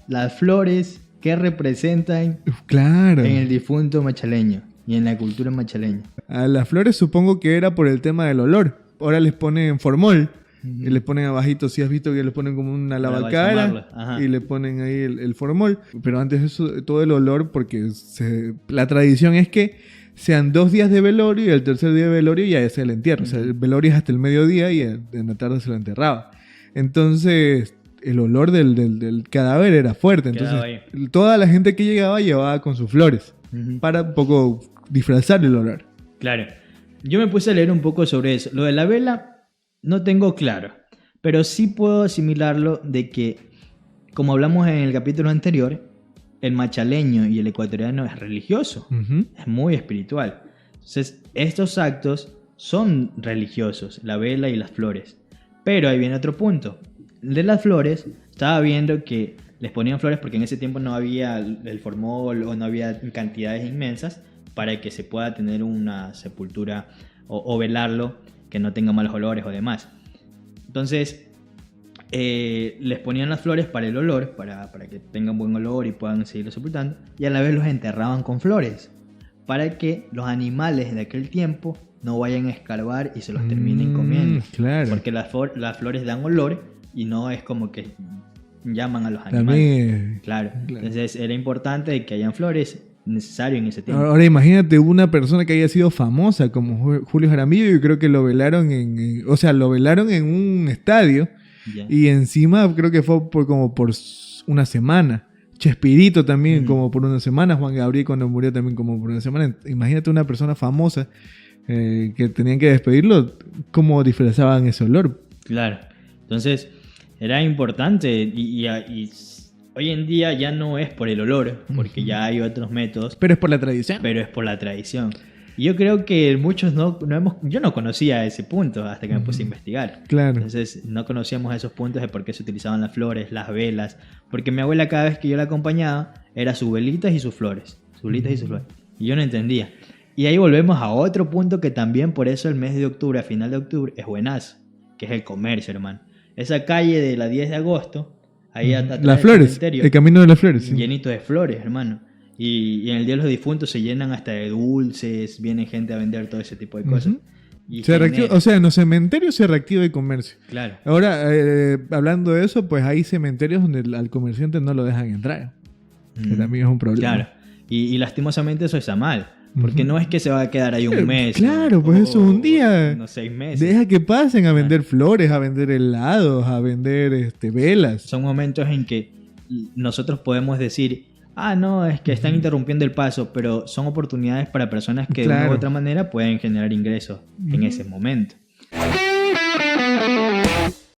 las flores que representan Claro. en el difunto machaleño y en la cultura machaleña. A las flores supongo que era por el tema del olor. Ahora les ponen formol. Y les ponen abajito, si has visto que les ponen como una Para lavacara balsamarlo, ajá. y le ponen ahí el formol. Pero antes eso, todo el olor, porque la tradición es que sean 2 días de velorio y el tercer día de velorio ya es el entierro. O sea, el velorio es hasta el mediodía y en la tarde se lo enterraba. Entonces, el olor del cadáver era fuerte. Quedaba Entonces, toda la gente que llegaba llevaba con sus flores Ujú. para un poco disfrazar el olor. Claro. Yo me puse a leer un poco sobre eso. Lo de la vela no tengo claro, pero sí puedo asimilarlo de que, como hablamos en el capítulo anterior, el machaleño y el ecuatoriano es religioso, Ujú. es muy espiritual. Entonces, estos actos son religiosos, la vela y las flores. Pero ahí viene otro punto. De las flores, estaba viendo que les ponían flores porque en ese tiempo no había el formol o no había cantidades inmensas para que se pueda tener una sepultura o velarlo que no tenga malos olores o demás. Entonces, les ponían las flores para el olor, para que tengan buen olor y puedan seguirlo sepultando, y a la vez los enterraban con flores, para que los animales de aquel tiempo no vayan a escarbar y se los terminen comiendo. Claro. Porque las flores dan olor y no es como que llaman a los animales. También. Claro. Claro. Entonces era importante que hayan flores, necesario en ese tiempo. Ahora imagínate una persona que haya sido famosa como Julio Jaramillo. Yo creo que lo velaron lo velaron en un estadio Ya. y encima creo que fue como por una semana. Chespirito también como por una semana. Juan Gabriel cuando murió también como por una semana. Imagínate una persona famosa que tenían que despedirlo, cómo disfrazaban ese olor. Claro. Entonces era importante y hoy en día ya no es por el olor, porque ya hay otros métodos, Pero es por la tradición. pero es por la tradición. Y yo creo que muchos yo no conocía ese punto hasta que me puse a investigar. Claro. Entonces no conocíamos esos puntos de por qué se utilizaban las flores, las velas, porque mi abuela cada vez que yo la acompañaba era sus velitas y sus flores, sus velitas y sus flores. Y yo no entendía. Y ahí volvemos a otro punto que también por eso el mes de octubre, a final de octubre, es buenazo, que es el comercio, hermano. Esa calle de la 10 de agosto, ahí atrás Las del flores, cementerio, el camino de las flores. Sí. llenito de flores, hermano. Y en el Día de los Difuntos se llenan hasta de dulces, viene gente a vender todo ese tipo de cosas. Ujú. Y Se reactiva, o sea, en los cementerios se reactiva el comercio. claro. Ahora, hablando de eso, pues hay cementerios donde al comerciante no lo dejan entrar. Que también es un problema. Claro. Y lastimosamente eso está mal. Porque Ujú. no es que se va a quedar ahí un mes. Claro, pues eso es un día. No, 6 meses. Deja que pasen a vender flores, a vender helados, a vender velas. Son momentos en que nosotros podemos decir, no, es que están interrumpiendo el paso, pero son oportunidades para personas que de una u Claro. otra manera pueden generar ingresos en ese momento.